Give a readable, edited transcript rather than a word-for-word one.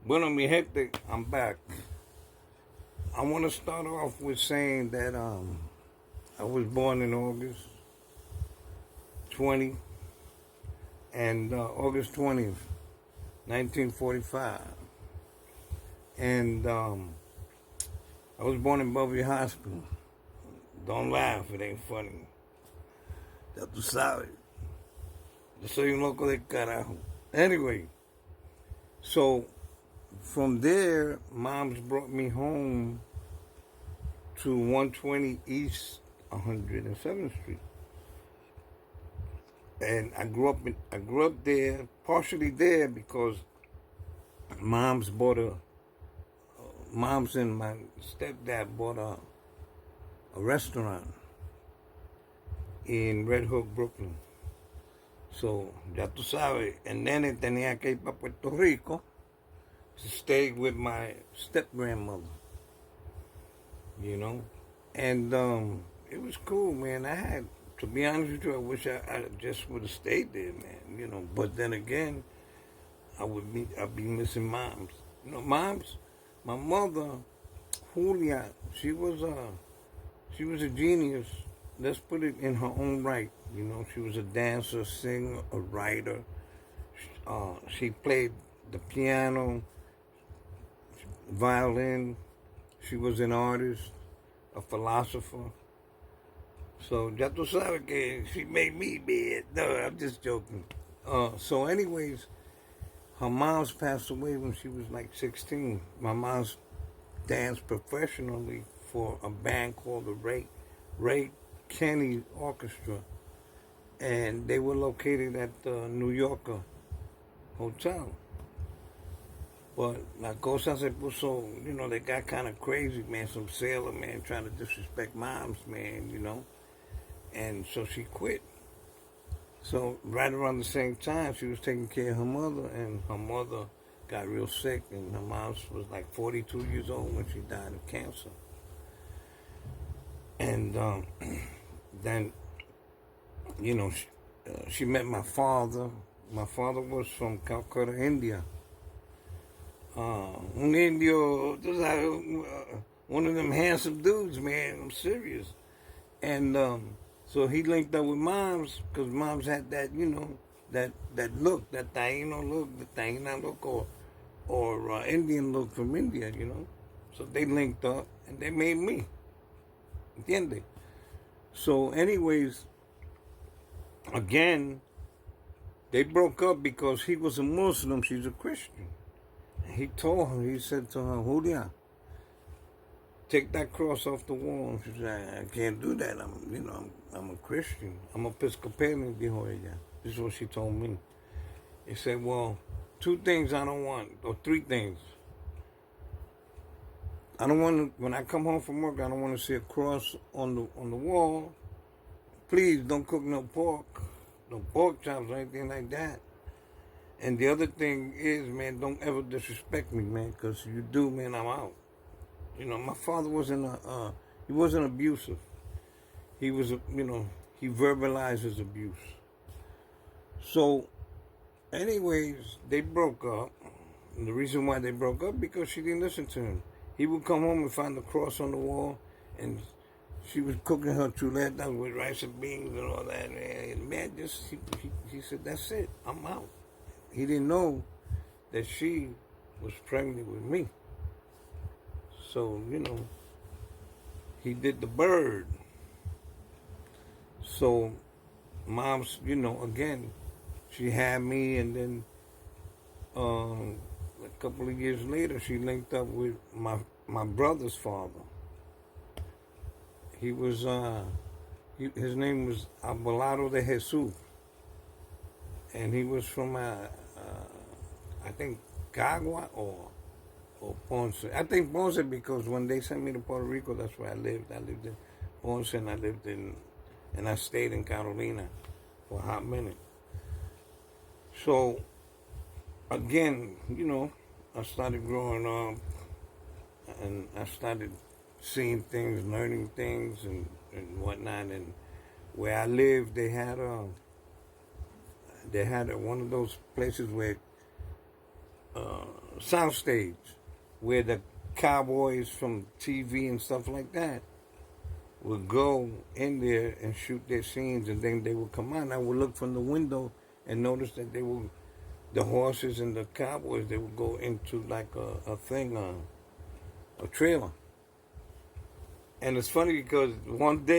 Bueno, mi gente, I'm back. I want to start off with saying that I was born in August 20 and August 20th, 1945. And I was born in Bellevue Hospital. Don't laugh, it ain't funny. Ya tú sabes. Yo soy un loco de carajo. Anyway, so from there, moms brought me home to 120 East 107th Street, and I grew up there, partially there because mom's bought a mom's and my stepdad bought a restaurant in Red Hook, Brooklyn. So ya tú sabes, and then tenía que ir para Puerto Rico to stay with my step grandmother. You know, and it was cool, man. To be honest with you, I wish I just would have stayed there, man. You know, but then again, I'd be missing moms. You know, moms. My mother, Julia, she was a genius. Let's put it in her own right. You know, she was a dancer, singer, a writer. She played the piano, violin. She was an artist, a philosopher. So, ya tú sabes que she made me bad. No, I'm just joking. So anyways, her mom's passed away when she was like 16. My mom's danced professionally for a band called the Ray Kenny Orchestra. And they were located at the New Yorker Hotel. But la cosa se puso, you know, they got kind of crazy, man. Some sailor, man, trying to disrespect moms, man, you know. And so she quit. So right around the same time, she was taking care of her mother, and her mother got real sick, and her mom was like 42 years old when she died of cancer. And then, you know, she met my father. My father was from Calcutta, India. Un indio, one of them handsome dudes, man. I'm serious. And so he linked up with moms because moms had that, you know, that look, that Taino look, the Taina look, or Indian look from India, you know. So they linked up and they made me. ¿Entiendes? So, anyways, again, they broke up because he was a Muslim, she's a Christian. He told her, he said to her, Julia, take that cross off the wall. And she said, I can't do that. I'm a Christian. I'm Episcopalian, dijo ella. This is what she told me. He said, well, two things I don't want, or three things. I don't want to, when I come home from work, I don't want to see a cross on the wall. Please don't cook no pork chops or anything like that. And the other thing is, man, don't ever disrespect me, man, because you do, man, I'm out. You know, my father he wasn't abusive. He was, you know, he verbalized his abuse. So, anyways, they broke up. And the reason why they broke up, because she didn't listen to him. He would come home and find the cross on the wall, and she was cooking her chuletas with rice and beans and all that. And man, he said, that's it, I'm out. He didn't know that she was pregnant with me. So, you know, he did the bird. So, mom's, you know, again, she had me, and then a couple of years later, she linked up with my brother's father. He was, his name was Abelardo de Jesus. And he was from, I think, Cagua or Ponce. I think Ponce because when they sent me to Puerto Rico, that's where I lived. I lived in Ponce, and I stayed in Carolina for a hot minute. So, again, you know, I started growing up, and I started seeing things, learning things, and whatnot. And where I lived, they had one of those places where soundstage where the cowboys from TV and stuff like that would go in there and shoot their scenes, and then they would come out. I would look from the window and notice that the horses and the cowboys, they would go into like a trailer. And it's funny because one day